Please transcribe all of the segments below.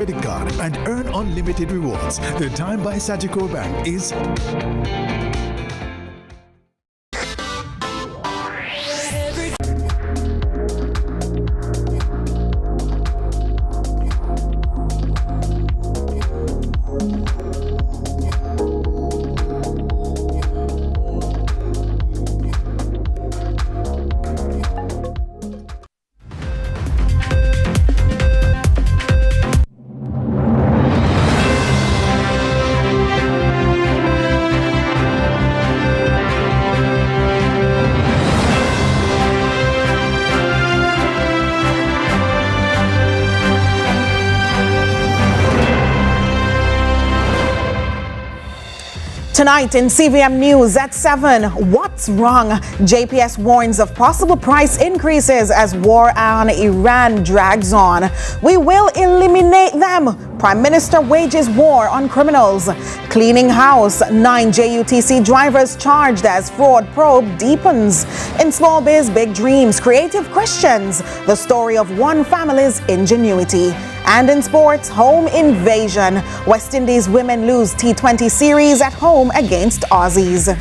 credit card and earn unlimited rewards. The time by Sagicor Bank is Tonight in CVM News at 7, what's wrong? JPS warns of possible price increases as war on Iran drags on. We will eliminate them. Prime Minister wages war on criminals. Cleaning house, 9 JUTC drivers charged as fraud probe deepens. In small biz, big dreams, creative Christians. The story of one family's ingenuity. And in sports, home invasion. West Indies women lose T20 series at home against Aussies.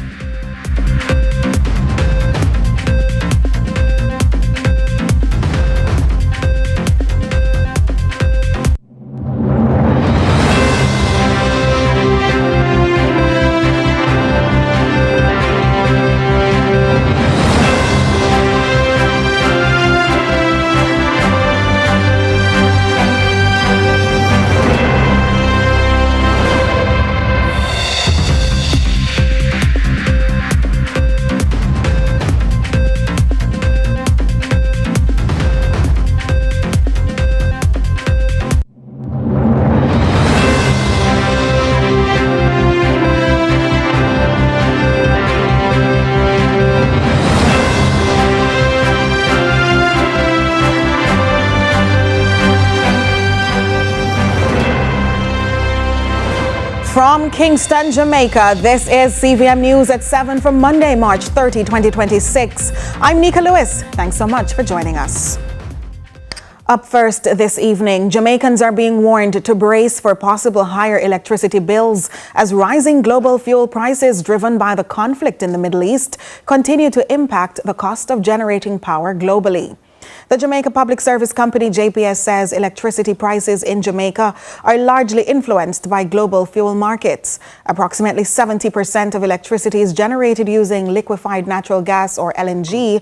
From Kingston, Jamaica, this is CVM News at 7 for Monday, March 30, 2026. I'm Nika Lewis. Thanks so much for joining us. Up first this evening, Jamaicans are being warned to brace for possible higher electricity bills as rising global fuel prices driven by the conflict in the Middle East continue to impact the cost of generating power globally. The Jamaica Public Service Company, JPS, says electricity prices in Jamaica are largely influenced by global fuel markets. Approximately 70% of electricity is generated using liquefied natural gas or LNG,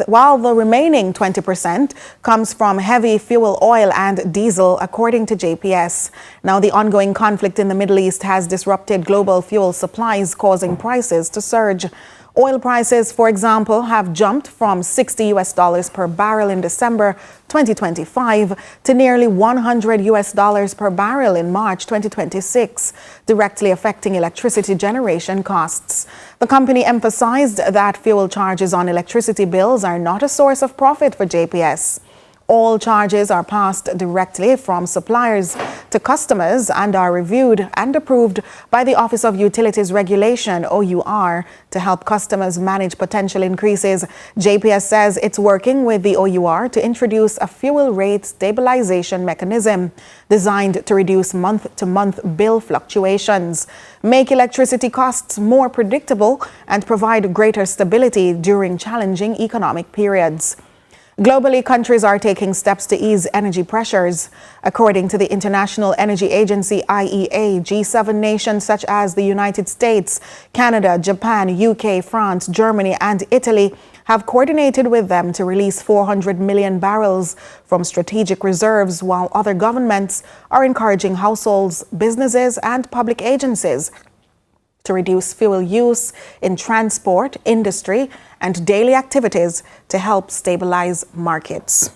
while the remaining 20% comes from heavy fuel oil and diesel, according to JPS. Now, the ongoing conflict in the Middle East has disrupted global fuel supplies, causing prices to surge. Oil prices, for example, have jumped from $60 per barrel in December 2025 to nearly $100 per barrel in March 2026, directly affecting electricity generation costs. The company emphasized that fuel charges on electricity bills are not a source of profit for JPS. All charges are passed directly from suppliers to customers and are reviewed and approved by the Office of Utilities Regulation, OUR, to help customers manage potential increases. JPS says it's working with the OUR to introduce a fuel rate stabilization mechanism designed to reduce month-to-month bill fluctuations, make electricity costs more predictable, and provide greater stability during challenging economic periods. Globally, countries are taking steps to ease energy pressures. According to the International Energy Agency, IEA, G7 nations such as the United States, Canada, Japan, UK, France, Germany, and Italy have coordinated with them to release 400 million barrels from strategic reserves, while other governments are encouraging households, businesses, and public agencies to reduce fuel use in transport, industry, and daily activities to help stabilize markets.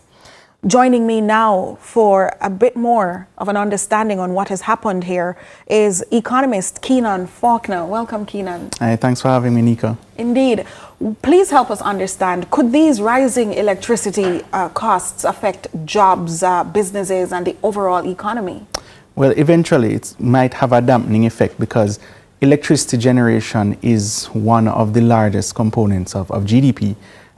Joining me now for a bit more of an understanding on what has happened here is economist Keenan Faulkner. Welcome, Keenan. Hey, thanks for having me, Nika. Indeed. Please help us understand, could these rising electricity costs affect jobs, businesses, and the overall economy? Well, eventually it might have a dampening effect because electricity generation is one of the largest components of GDP,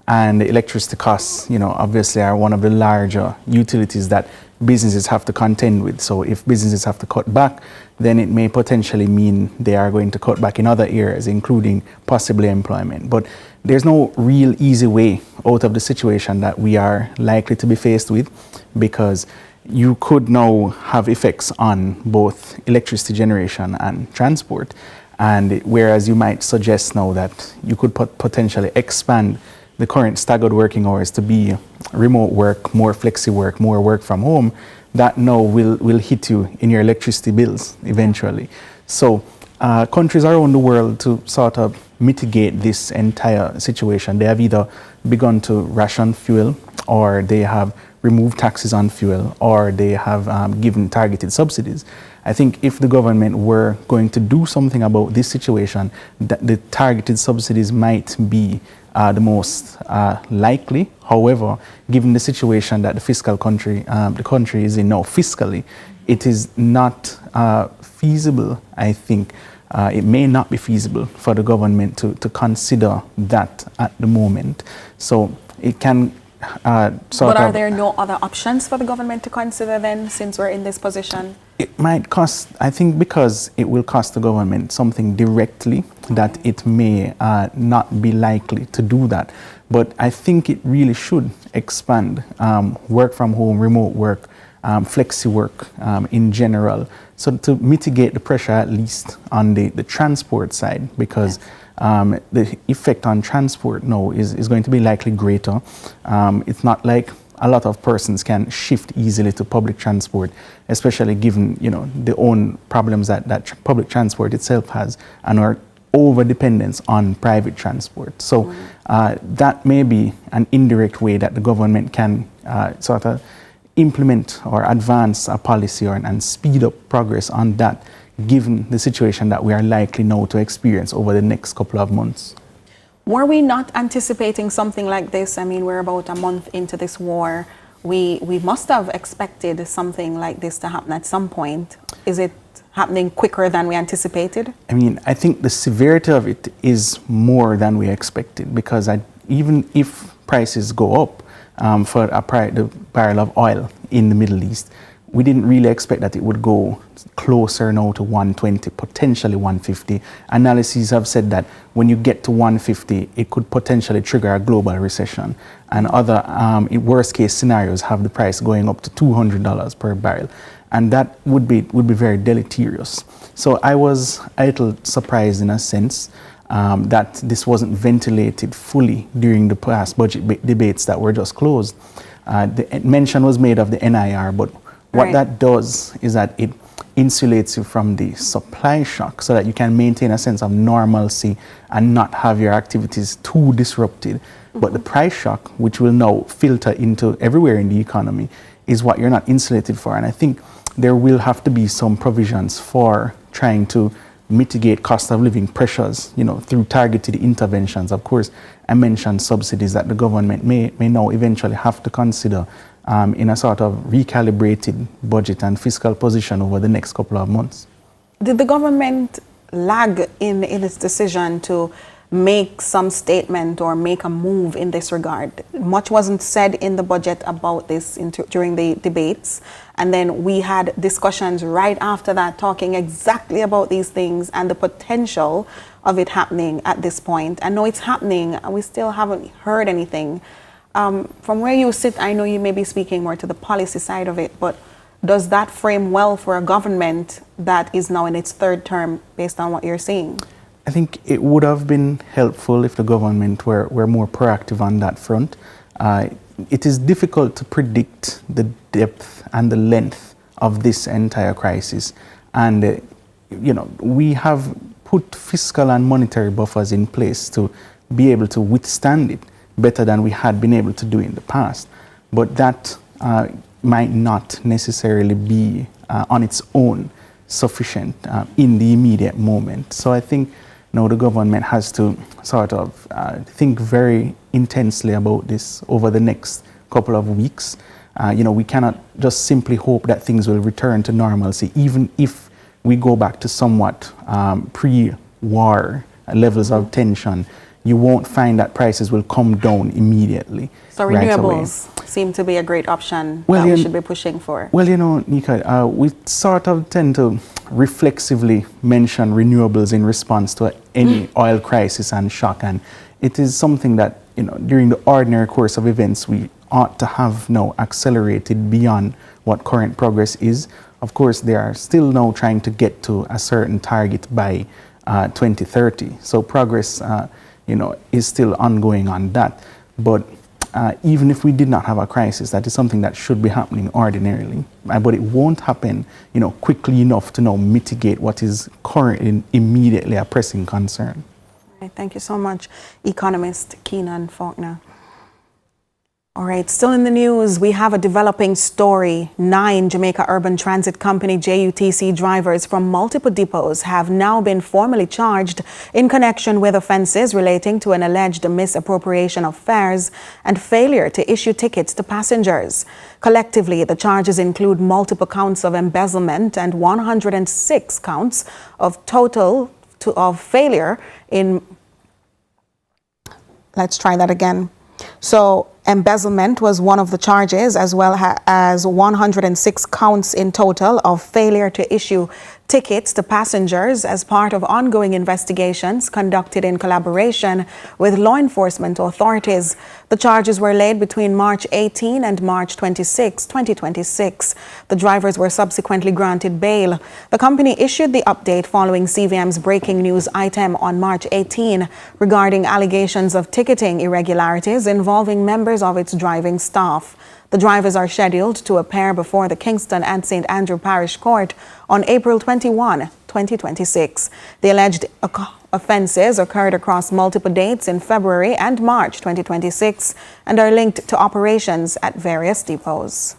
and electricity costs, obviously are one of the larger utilities that businesses have to contend with. So if businesses have to cut back, then it may potentially mean they are going to cut back in other areas, including possibly employment. But there's no real easy way out of the situation that we are likely to be faced with, because you could now have effects on both electricity generation and transport. And whereas you might suggest now that you could potentially expand the current staggered working hours to be remote work, more flexi work, more work from home, that now will hit you in your electricity bills eventually. So countries around the world, to sort of mitigate this entire situation, they have either begun to ration fuel, or they have removed taxes on fuel, or they have given targeted subsidies. I think if the government were going to do something about this situation, that the targeted subsidies might be the most likely. However, given the situation that the country is in now fiscally, it is not feasible. I think it may not be feasible for the government to consider that at the moment. So it can But are there no other options for the government to consider then, since we're in this position? It might cost, I think, because it will cost the government something directly, that it may not be likely to do that. But I think it really should expand work from home, remote work, flexi work in general, so to mitigate the pressure at least on the transport side, because the effect on transport now is going to be likely greater. It's not like a lot of persons can shift easily to public transport, especially given the own problems that public transport itself has, and our over dependence on private transport. So that may be an indirect way that the government can sort of implement or advance a policy and speed up progress on that, given the situation that we are likely now to experience over the next couple of months. Were we not anticipating something like this? I mean, we're about a month into this war. We must have expected something like this to happen at some point. Is it happening quicker than we anticipated? I mean, I think the severity of it is more than we expected, because even if prices go up for the barrel of oil in the Middle East, we didn't really expect that it would go closer now to 120, potentially 150. Analyses have said that when you get to 150, it could potentially trigger a global recession. And other worst case scenarios have the price going up to $200 per barrel. And that would be very deleterious. So I was a little surprised in a sense that this wasn't ventilated fully during the past budget debates that were just closed. The mention was made of the NIR, but what that does is that it insulates you from the supply shock, so that you can maintain a sense of normalcy and not have your activities too disrupted. But the price shock, which will now filter into everywhere in the economy, is what you're not insulated for. And I think there will have to be some provisions for trying to mitigate cost of living pressures, through targeted interventions. Of course, I mentioned subsidies that the government may now eventually have to consider in a sort of recalibrated budget and fiscal position over the next couple of months. Did the government lag in its decision to make some statement or make a move in this regard? Much wasn't said in the budget about this during the debates, and then we had discussions right after that talking exactly about these things and the potential of it happening at this point. I know it's happening, and we still haven't heard anything. From where you sit, I know you may be speaking more to the policy side of it, but does that frame well for a government that is now in its third term based on what you're seeing? I think it would have been helpful if the government were more proactive on that front. It is difficult to predict the depth and the length of this entire crisis. And, we have put fiscal and monetary buffers in place to be able to withstand it better than we had been able to do in the past. But that might not necessarily be on its own sufficient in the immediate moment. So I think now the government has to sort of think very intensely about this over the next couple of weeks. We cannot just simply hope that things will return to normalcy, even if we go back to somewhat pre-war levels of tension. you won't find that prices will come down immediately. So right renewables away. seem to be a great option that we should be pushing for. Well, you know, Nika, we sort of tend to reflexively mention renewables in response to any oil crisis and shock, and it is something that, you know, during the ordinary course of events, we ought to have now accelerated beyond what current progress is. Of course, they are still now trying to get to a certain target by 2030. So progress, you know, is still ongoing on that. But even if we did not have a crisis, that is something that should be happening ordinarily. But it won't happen, you know, quickly enough to now mitigate what is currently immediately a pressing concern. Right, thank you so much, economist Keenan Faulkner. All right, still in the news, we have a developing story. 9 Jamaica Urban Transit Company JUTC drivers from multiple depots have now been formally charged in connection with offenses relating to an alleged misappropriation of fares and failure to issue tickets to passengers. Collectively, the charges include multiple counts of embezzlement and 106 counts of of failure in... Let's try that again. So embezzlement was one of the charges, as well as 106 counts in total of failure to issue tickets to passengers as part of ongoing investigations conducted in collaboration with law enforcement authorities. The charges were laid between March 18 and March 26, 2026. The drivers were subsequently granted bail. The company issued the update following CVM's breaking news item on March 18 regarding allegations of ticketing irregularities involving members of its driving staff. The drivers are scheduled to appear before the Kingston and St. Andrew Parish Court on April 21, 2026. The alleged offenses occurred across multiple dates in February and March 2026 and are linked to operations at various depots.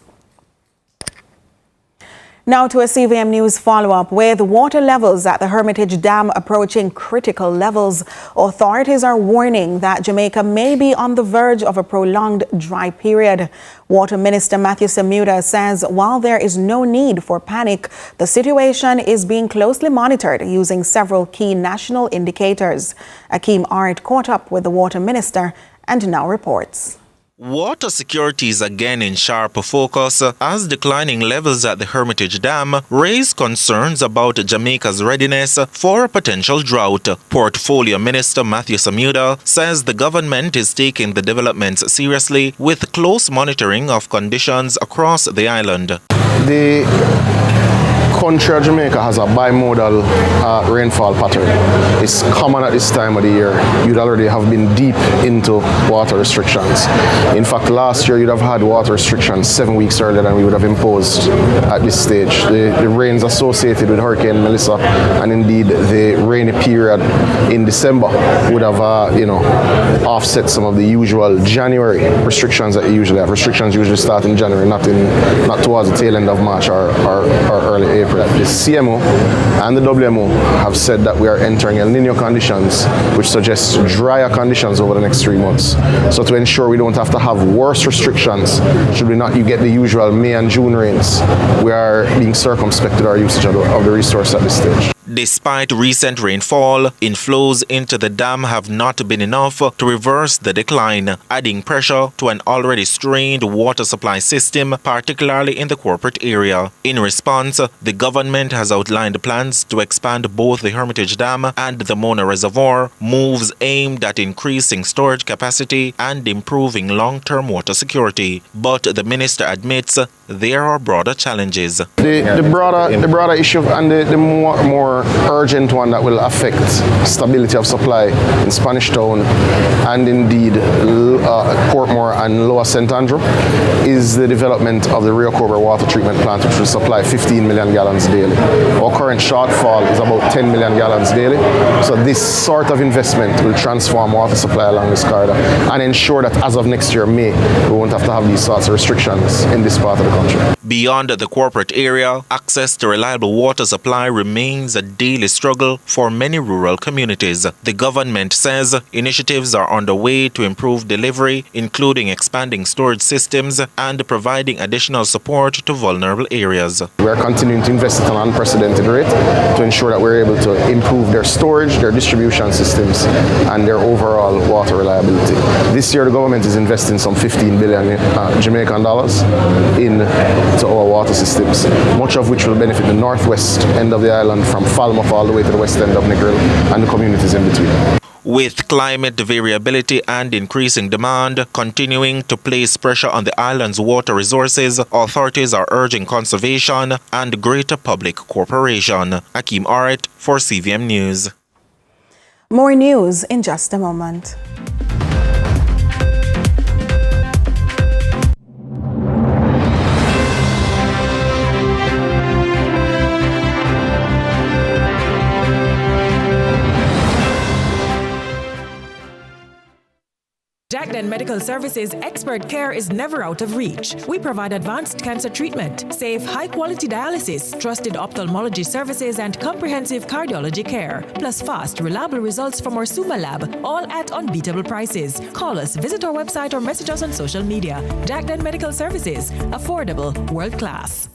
Now to a CVM News follow-up. With water levels at the Hermitage Dam approaching critical levels, authorities are warning that Jamaica may be on the verge of a prolonged dry period. Water Minister Matthew Samuda says while there is no need for panic, the situation is being closely monitored using several key national indicators. Akeem Art caught up with the Water Minister and now reports. Water security is again in sharp focus as declining levels at the Hermitage Dam raise concerns about Jamaica's readiness for a potential drought. Portfolio Minister Matthew Samuda says the government is taking the developments seriously with close monitoring of conditions across the island. The country of Jamaica has a bimodal rainfall pattern. It's common at this time of the year. You'd already have been deep into water restrictions. In fact, last year you'd have had water restrictions 7 weeks earlier than we would have imposed at this stage. The rains associated with Hurricane Melissa and indeed the rainy period in December would have offset some of the usual January restrictions that you usually have. Restrictions usually start in January, not towards the tail end of March or early April. The CMO and the WMO have said that we are entering El Nino conditions, which suggests drier conditions over the next 3 months. So to ensure we don't have to have worse restrictions, should we not you get the usual May and June rains, we are being circumspect with our usage of the resource at this stage. Despite recent rainfall, inflows into the dam have not been enough to reverse the decline, adding pressure to an already strained water supply system, particularly in the corporate area. In response, the government has outlined plans to expand both the Hermitage Dam and the Mona Reservoir, moves aimed at increasing storage capacity and improving long-term water security. But the minister admits there are broader challenges. The broader issue and the more urgent one that will affect stability of supply in Spanish Town and indeed Portmore and Lower St. Andrew is the development of the Rio Cobra water treatment plant, which will supply 15 million gallons daily. Our current shortfall is about 10 million gallons daily. So this sort of investment will transform water supply along this corridor and ensure that as of next year, May, we won't have to have these sorts of restrictions in this part of the country. Beyond the corporate area, access to reliable water supply remains a daily struggle for many rural communities. The government says initiatives are underway to improve delivery, including expanding storage systems and providing additional support to vulnerable areas. We are continuing to invest at an unprecedented rate to ensure that we're able to improve their storage, their distribution systems, and their overall water reliability. This year, the government is investing some 15 billion Jamaican dollars into our water systems, much of which will benefit the northwest end of the island from Falmouth all the way to the west end of Negril and the communities in between. With climate variability and increasing demand continuing to place pressure on the island's water resources, authorities are urging conservation and greater public cooperation. Akeem Aret for CVM News. More news in just a moment. Jackden Medical Services expert care is never out of reach. We provide advanced cancer treatment, safe, high-quality dialysis, trusted ophthalmology services, and comprehensive cardiology care. Plus fast, reliable results from our Suma lab, all at unbeatable prices. Call us, visit our website, or message us on social media. Jackden Medical Services, affordable, world-class.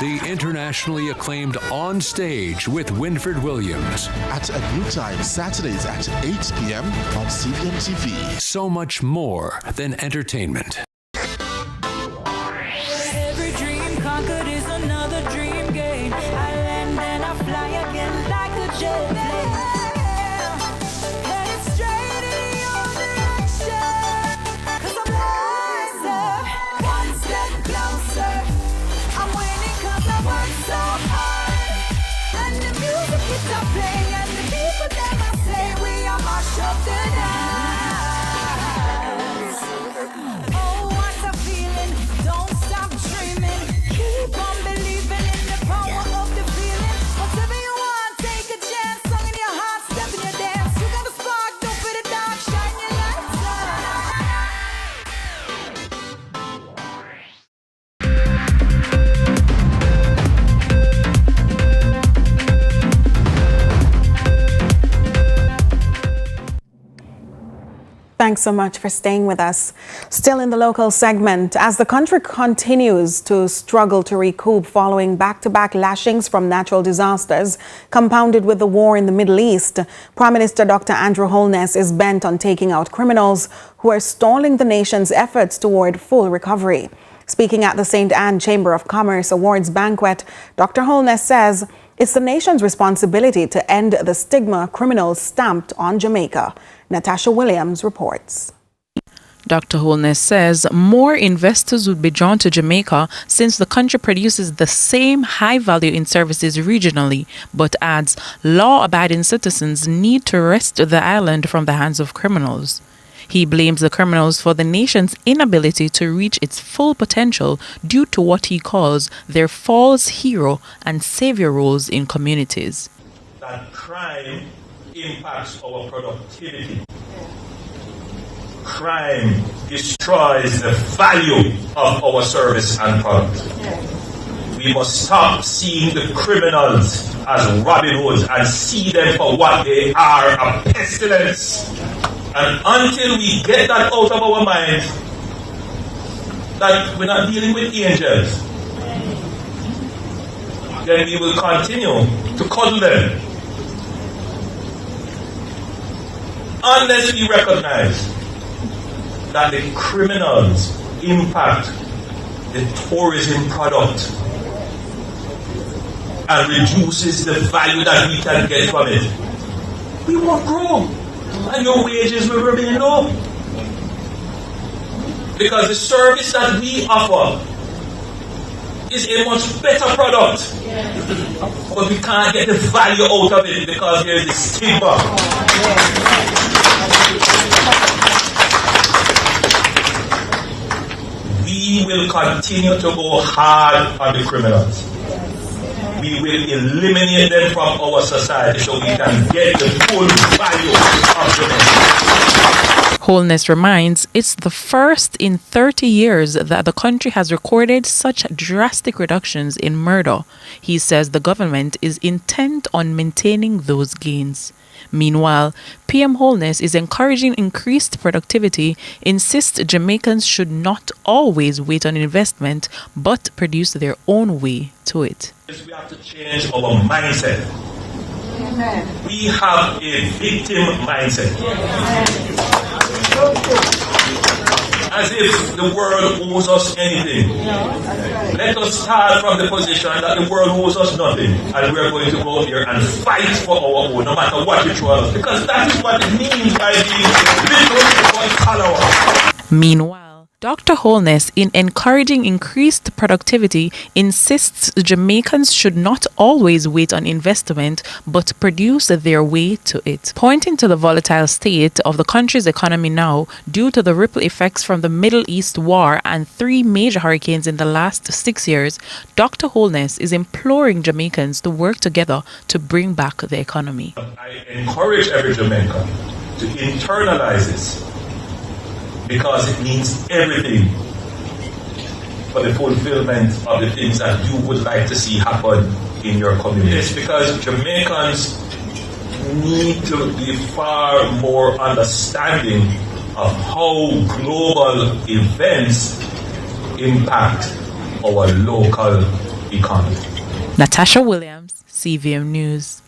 The internationally acclaimed On Stage with Winford Williams. At a new time, Saturdays at 8 p.m. on CVM TV. So much more than entertainment. Every dream conquered is another dream game. I land and I fly again like a jet plane. Headed straight in your direction. 'Cause I'm wiser, one step closer. I'm winning 'cause I work so hard. And the music keeps on playing, and the people them I say we are mash up the dance. Oh, what a feeling! Don't stop dreaming. Keep on believing in the power of the feeling. Whatever you want, take a chance. Song in your heart, step in your dance. You got the spark, don't be the dark. Shine your lights Thanks so much for staying with us. Still in the local segment, as the country continues to struggle to recoup following back-to-back lashings from natural disasters, compounded with the war in the Middle East, Prime Minister Dr. Andrew Holness is bent on taking out criminals who are stalling the nation's efforts toward full recovery. Speaking at the St. Anne Chamber of Commerce Awards banquet, Dr. Holness says it's the nation's responsibility to end the stigma criminals stamped on Jamaica. Natasha Williams reports. Dr. Holness says more investors would be drawn to Jamaica since the country produces the same high value in services regionally, but adds law-abiding citizens need to wrest the island from the hands of criminals. He blames the criminals for the nation's inability to reach its full potential due to what he calls their false hero and savior roles in communities. That crime impacts our productivity. Crime destroys the value of our service and product. We must stop seeing the criminals as Robin Hoods and see them for what they are, a pestilence. And until we get that out of our minds, that we're not dealing with angels, then we will continue to cuddle them. Unless we recognize that the criminals impact the tourism product and reduces the value that we can get from it, we won't grow. And your wages will remain low. Because the service that we offer is a much better product. But we can't get the value out of it because there is a stigma. we will continue to go hard on the criminals. We will eliminate them from our society so we can get the full value of the Holness reminds it's the first in 30 years that the country has recorded such drastic reductions in murder. He says the government is intent on maintaining those gains. Meanwhile, PM Holness is encouraging increased productivity, insists Jamaicans should not always wait on investment but produce their own way to it. We have to change our mindset. We have a victim mindset. As if the world owes us anything. Let us start from the position that the world owes us nothing, and we are going to go here and fight for our own, no matter what you throw at us, because that is what it means by being literal follower. Meanwhile, Dr. Holness, in encouraging increased productivity, insists Jamaicans should not always wait on investment but produce their way to it. Pointing to the volatile state of the country's economy now due to the ripple effects from the Middle East war and 3 major hurricanes in the last 6 years, Dr. Holness is imploring Jamaicans to work together to bring back the economy. I encourage every Jamaican to internalize this, because it means everything for the fulfillment of the things that you would like to see happen in your community. It's because Jamaicans need to be far more understanding of how global events impact our local economy. Natasha Williams, CVM News.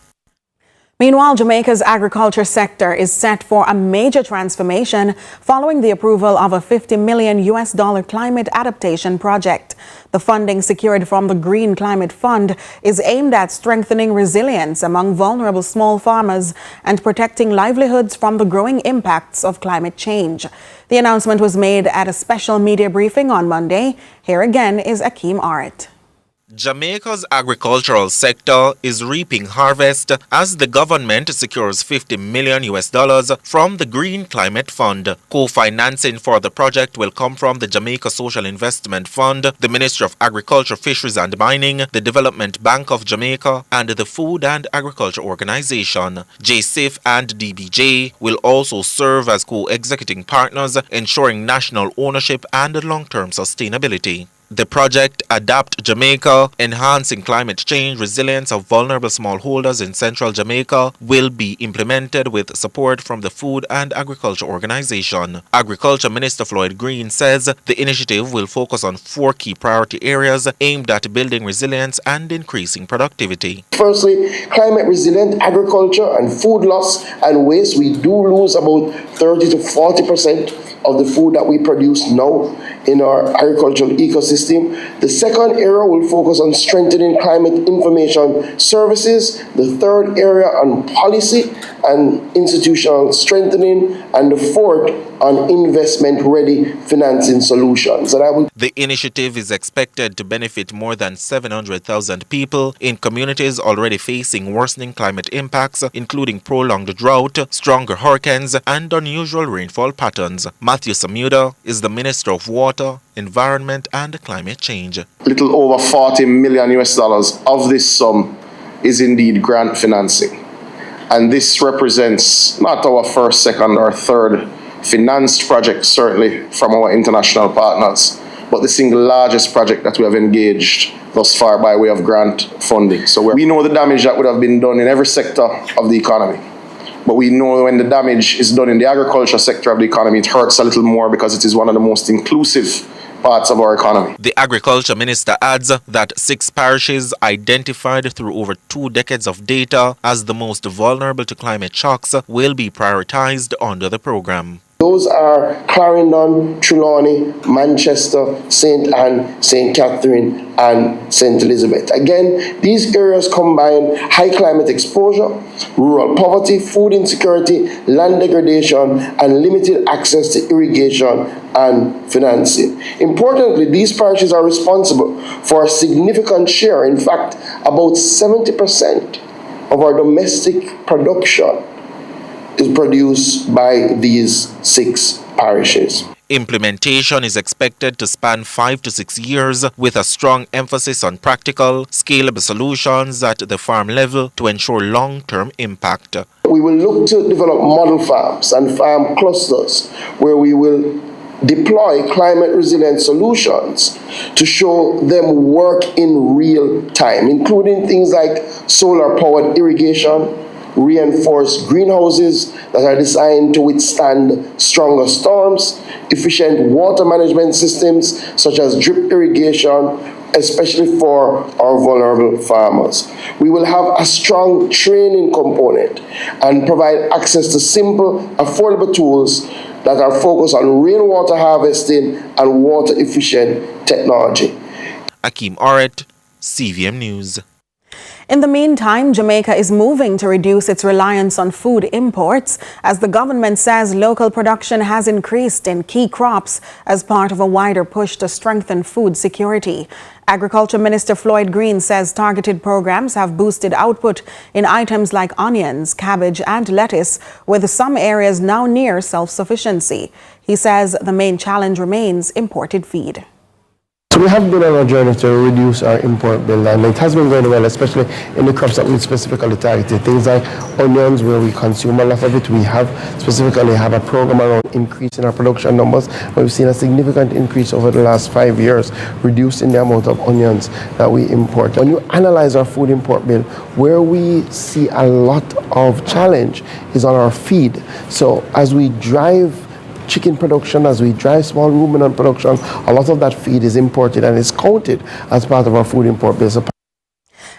Meanwhile, Jamaica's agriculture sector is set for a major transformation following the approval of a $50 million climate adaptation project. The funding secured from the Green Climate Fund is aimed at strengthening resilience among vulnerable small farmers and protecting livelihoods from the growing impacts of climate change. The announcement was made at a special media briefing on Monday. Here again is Akeem Arit. Jamaica's agricultural sector is reaping harvest as the government secures $50 million from the Green Climate Fund. Co-financing for the project will come from the Jamaica Social Investment Fund, the Ministry of Agriculture, Fisheries and Mining, the Development Bank of Jamaica, and the Food and Agriculture Organization. JSIF and DBJ will also serve as co-executing partners, ensuring national ownership and long-term sustainability. The project Adapt Jamaica, enhancing climate change resilience of vulnerable smallholders in central Jamaica, will be implemented with support from the Food and Agriculture Organization. Agriculture Minister Floyd Green says the initiative will focus on 4 key priority areas aimed at building resilience and increasing productivity. Firstly, climate resilient agriculture and food loss and waste. We do lose about 30 to 40% of the food that we produce now in our agricultural ecosystem. The second area will focus on strengthening climate information services. The third area on policy and institutional strengthening. And the fourth on investment-ready financing solutions. The initiative is expected to benefit more than 700,000 people in communities already facing worsening climate impacts, including prolonged drought, stronger hurricanes, and unusual rainfall patterns. Matthew Samuda is the Minister of Water, Environment and Climate Change. Little over $40 million of this sum is indeed grant financing. And this represents not our first, second, or third financed project, certainly from our international partners, but the single largest project that we have engaged thus far by way of grant funding. So we know the damage that would have been done in every sector of the economy. But we know when the damage is done in the agriculture sector of the economy, it hurts a little more because it is one of the most inclusive parts of our economy. The Agriculture Minister adds that 6 parishes identified through over 2 decades of data as the most vulnerable to climate shocks will be prioritized under the program. Those are Clarendon, Trelawney, Manchester, St. Anne, St. Catherine, and St. Elizabeth. Again, these areas combine high climate exposure, rural poverty, food insecurity, land degradation, and limited access to irrigation and financing. Importantly, these parishes are responsible for a significant share, in fact, about 70% of our domestic production is produced by these 6 parishes. Implementation is expected to span 5 to 6 years with a strong emphasis on practical, scalable solutions at the farm level to ensure long-term impact. We will look to develop model farms and farm clusters where we will deploy climate resilient solutions to show them work in real time, including things like solar powered irrigation, reinforced greenhouses that are designed to withstand stronger storms, efficient water management systems such as drip irrigation, especially for our vulnerable farmers. We will have a strong training component and provide access to simple, affordable tools that are focused on rainwater harvesting and water efficient technology. Akeem Oret, CVM News. In the meantime, Jamaica is moving to reduce its reliance on food imports as the government says local production has increased in key crops as part of a wider push to strengthen food security. Agriculture Minister Floyd Green says targeted programs have boosted output in items like onions, cabbage and lettuce, with some areas now near self-sufficiency. He says the main challenge remains imported feed. So we have been on a journey to reduce our import bill, and it has been going well, especially in the crops that we specifically targeted. Things like onions, where we consume a lot of it. We have specifically have a program around increasing our production numbers. We've seen a significant increase over the last 5 years, reducing the amount of onions that we import. When you analyze our food import bill, where we see a lot of challenge is on our feed. So as we drive chicken production, as we drive small ruminant production, a lot of that feed is imported and is counted as part of our food import bill.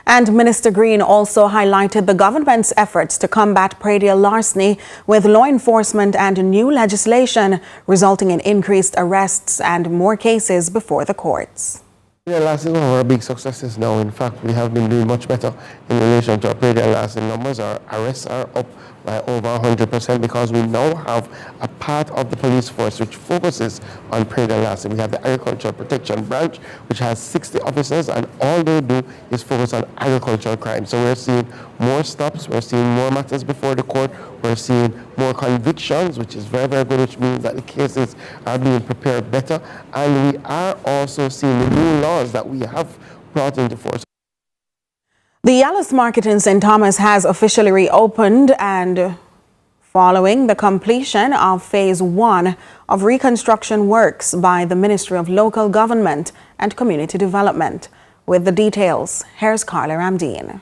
And Minister Green also highlighted the government's efforts to combat predial larceny with law enforcement and new legislation, resulting in increased arrests and more cases before the courts. Predial larceny is one of our big successes now. In fact, we have been doing much better in relation to our predial larceny numbers. Our arrests are up by over 100% because we now have a part of the police force which focuses on predial larceny. We have the Agricultural Protection Branch, which has 60 officers, and all they do is focus on agricultural crime. So we're seeing more stops, we're seeing more matters before the court, we're seeing more convictions, which is very, very good, which means that the cases are being prepared better. And we are also seeing the new laws that we have brought into force. The Yallahs Market in St. Thomas has officially reopened and following the completion of Phase 1 of reconstruction works by the Ministry of Local Government and Community Development. With the details, here's Carla Ramdeen.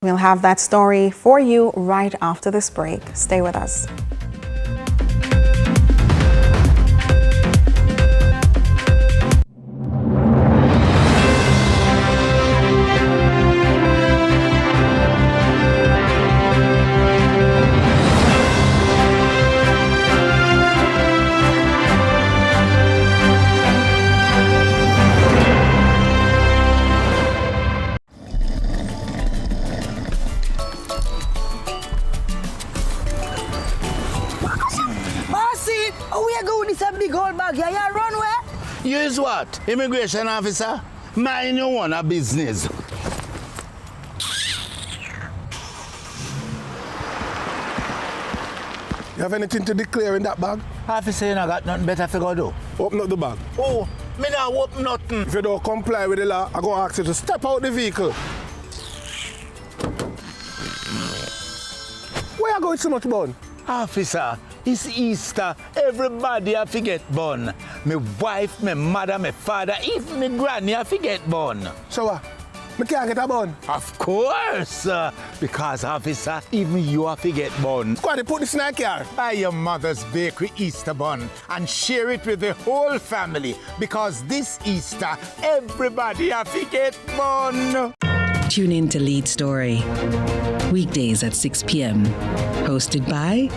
We'll have that story for you right after this break. Stay with us. Use what? Immigration officer? Mind your own business. You have anything to declare in that bag? Officer, you not got nothing better to go do. Open up the bag. Oh, me not open nothing. If you don't comply with the law, I'm going to ask you to step out the vehicle. Where you going so much bun? Officer, it's Easter. Everybody have to get bun. My wife, my mother, my father, even my granny have to get bun. So what? Me can't get a bun? Of course. Because, officer, even you have to get bun. Go on, put this in the car. Buy your mother's bakery Easter bun and share it with the whole family. Because this Easter, everybody have to get bun. Tune in to Lead Story. Weekdays at 6 p.m. Hosted by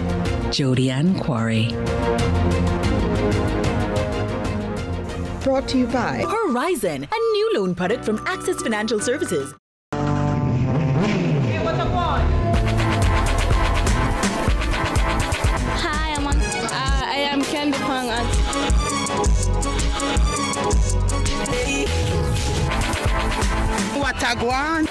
Jody Ann Quarry. Brought to you by Horizon, a new loan product from Access Financial Services. a guan?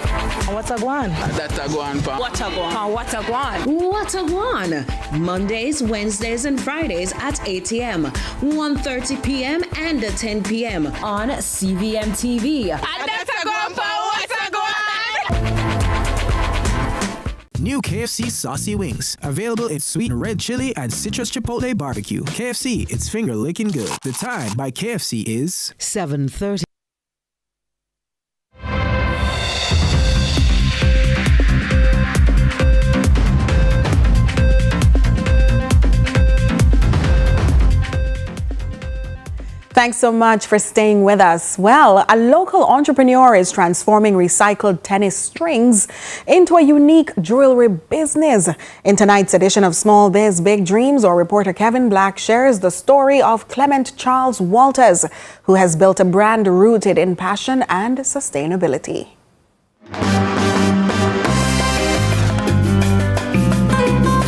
What's a guan? That a guan pa. What a guan? What a guan? What a guan? Mondays, Wednesdays, and Fridays at 8 a.m., 1:30 p.m., and 10 p.m. on CVM TV. That's a guan pa. What a guan? New KFC Saucy Wings. Available in sweet red chili and citrus chipotle barbecue. KFC, it's finger licking good. The time by KFC is 7:30. Thanks so much for staying with us. Well, a local entrepreneur is transforming recycled tennis strings into a unique jewelry business. In tonight's edition of Small Biz, Big Dreams, our reporter Kevin Black shares the story of Clement Charles Walters, who has built a brand rooted in passion and sustainability.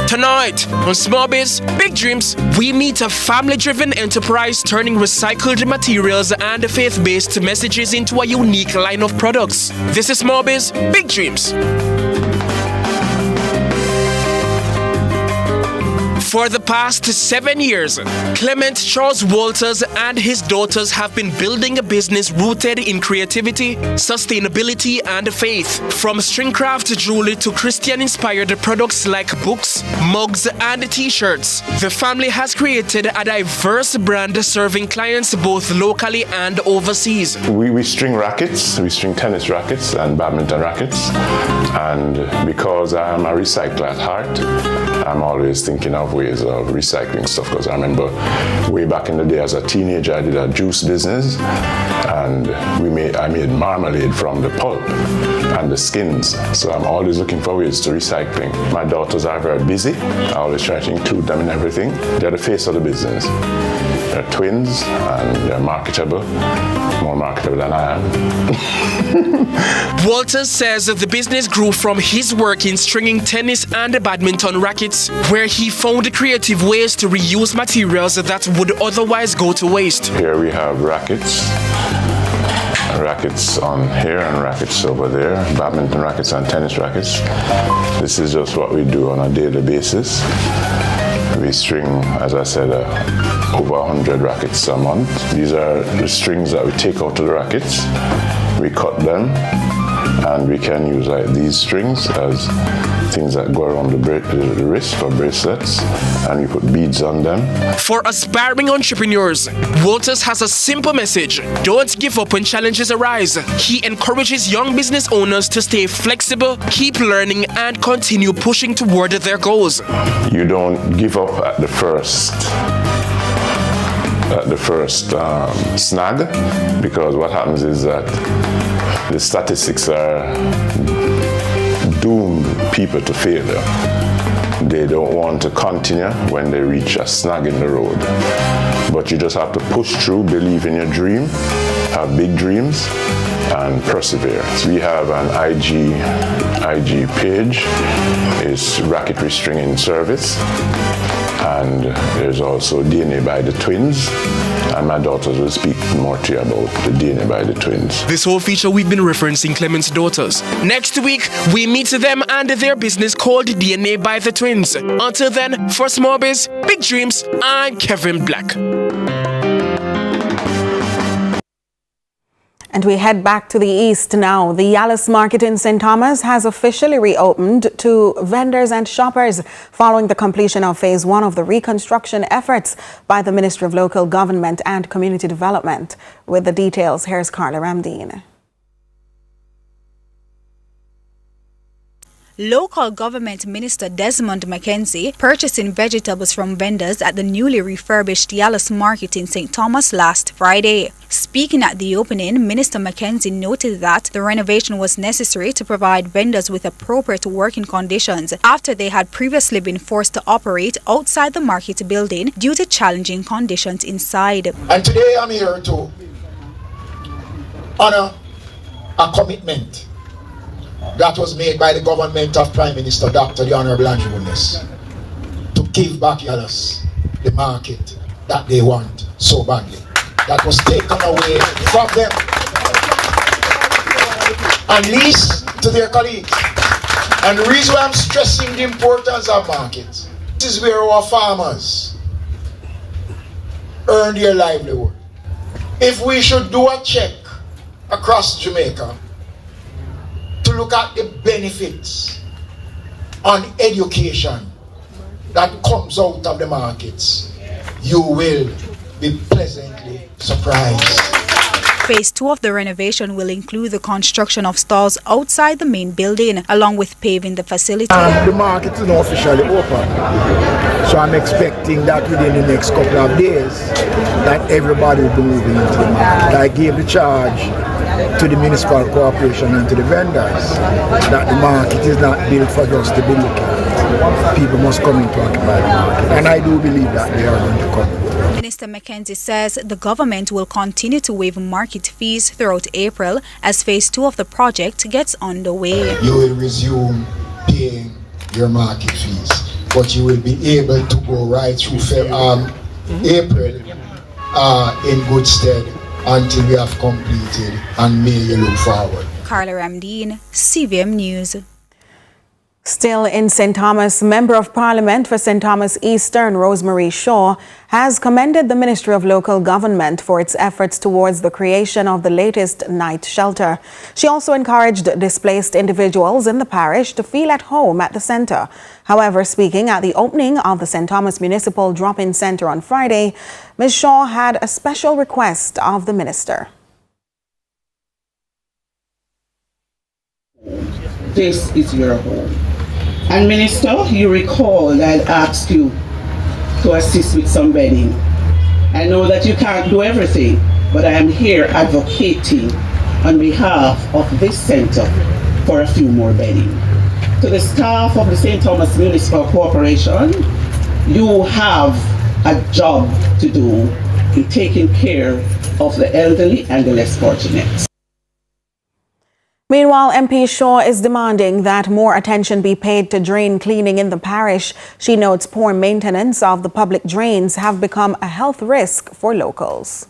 Tonight on Small Biz, Big Dreams, we meet a family-driven enterprise turning recycled materials and faith-based messages into a unique line of products. This is Small Biz, Big Dreams. For the past 7 years, Clement Charles Walters and his daughters have been building a business rooted in creativity, sustainability, and faith. From stringcraft jewelry to Christian-inspired products like books, mugs, and t-shirts, the family has created a diverse brand serving clients both locally and overseas. We string rackets, we string tennis rackets and badminton rackets. And because I am a recycler at heart, I'm always thinking of ways of recycling stuff, because I remember way back in the day as a teenager I did a juice business, and I made marmalade from the pulp and the skins. So I'm always looking for ways to recycling. My daughters are very busy. I always try to include them in everything. They're the face of the business. They're twins and they're marketable, more marketable than I am. Walters says that the business grew from his work in stringing tennis and badminton rackets, where he found creative ways to reuse materials that would otherwise go to waste. Here we have rackets on here and rackets over there, badminton rackets and tennis rackets. This is just what we do on a daily basis. We string, as I said, over 100 rackets a month. These are the strings that we take out of the rackets. We cut them, and we can use like these strings as things that go around the wrist for bracelets, and we put beads on them. For aspiring entrepreneurs, Walters has a simple message: don't give up when challenges arise. He encourages young business owners to stay flexible, keep learning, and continue pushing toward their goals. You don't give up at the first snag, because what happens is that the statistics are doomed people to failure. They don't want to continue when they reach a snag in the road. But you just have to push through, believe in your dream, have big dreams, and persevere. We have an IG page. It's Racketry Stringing Service. And there's also DNA by the twins. And my daughters will speak more to you about the DNA by the twins. This whole feature we've been referencing Clement's daughters. Next week, we meet them and their business called DNA by the Twins. Until then, for Small Biz, Big Dreams, I'm Kevin Black. And we head back to the east now. The Yallahs Market in St. Thomas has officially reopened to vendors and shoppers following the completion of Phase 1 of the reconstruction efforts by the Ministry of Local Government and Community Development. With the details, here's Carla Ramdeen. Local Government Minister Desmond McKenzie purchasing vegetables from vendors at the newly refurbished Yallahs Market in St. Thomas last Friday. Speaking at the opening, Minister McKenzie noted that the renovation was necessary to provide vendors with appropriate working conditions after they had previously been forced to operate outside the market building due to challenging conditions inside. And today I'm here to honor a commitment that was made by the government of Prime Minister Dr. the Honorable Andrew Holness to give back Yallahs the market that they want so badly, that was taken away from them. and lease to their colleagues. And the reason why I'm stressing the importance of markets, this is where our farmers earn their livelihood. If we should do a check across Jamaica to look at the benefits on education that comes out of the markets, you will be pleasantly surprised. Phase 2 of the renovation will include the construction of stalls outside the main building, along with paving the facility. The market is not officially open, so I'm expecting that within the next couple of days that everybody will be moving into the market. I gave the charge to the municipal corporation and to the vendors that the market is not built for just to be looking at. People must come in to occupy the market, and I do believe that they are going to come. Minister Mackenzie says the government will continue to waive market fees throughout April as phase 2 of the project gets underway. You will resume paying your market fees, but you will be able to go right through April in good stead until we have completed, and may you look forward. Carla Ramdeen, CVM News. Still in St. Thomas, Member of Parliament for St. Thomas Eastern, Rosemary Shaw, has commended the Ministry of Local Government for its efforts towards the creation of the latest night shelter. She also encouraged displaced individuals in the parish to feel at home at the centre. However, speaking at the opening of the St. Thomas Municipal Drop-In Centre on Friday, Ms. Shaw had a special request of the minister. This is your home. And Minister, you recall that I asked you to assist with some bedding. I know that you can't do everything, but I am here advocating on behalf of this centre for a few more bedding. To the staff of the St. Thomas Municipal Corporation, you have a job to do in taking care of the elderly and the less fortunate. Meanwhile, MP Shaw is demanding that more attention be paid to drain cleaning in the parish. She notes poor maintenance of the public drains have become a health risk for locals.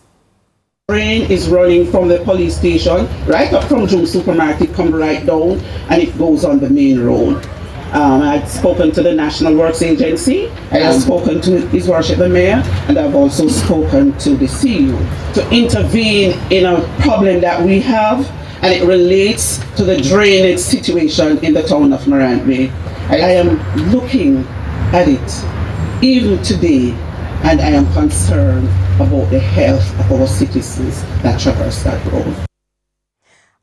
Drain is running from the police station, right up from June Supermarket, come right down, and it goes on the main road. I've spoken to the National Works Agency, I have spoken to His Worship the Mayor, and I've also spoken to the CU to intervene in a problem that we have, and it relates to the drainage situation in the town of Morant. I am looking at it even today, and I am concerned about the health of our citizens that traverse that road.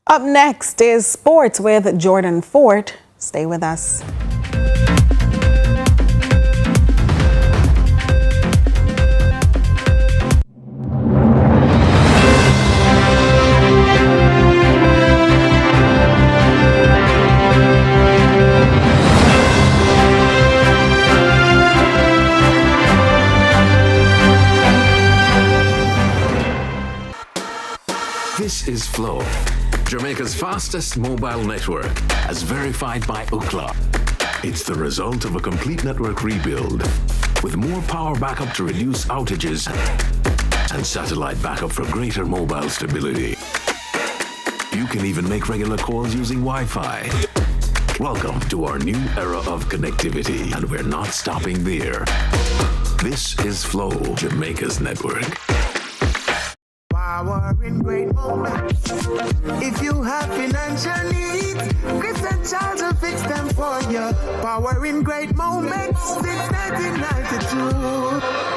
Up next is sports with Jordan Fort. Stay with us. This is Flow, Jamaica's fastest mobile network, as verified by Ookla. It's the result of a complete network rebuild, with more power backup to reduce outages and satellite backup for greater mobile stability. You can even make regular calls using Wi-Fi. Welcome to our new era of connectivity, and we're not stopping there. This is Flow, Jamaica's network. Power in great moments. If you have financial needs, Chris and Charles will fix them for you. Power in great moments since 1992.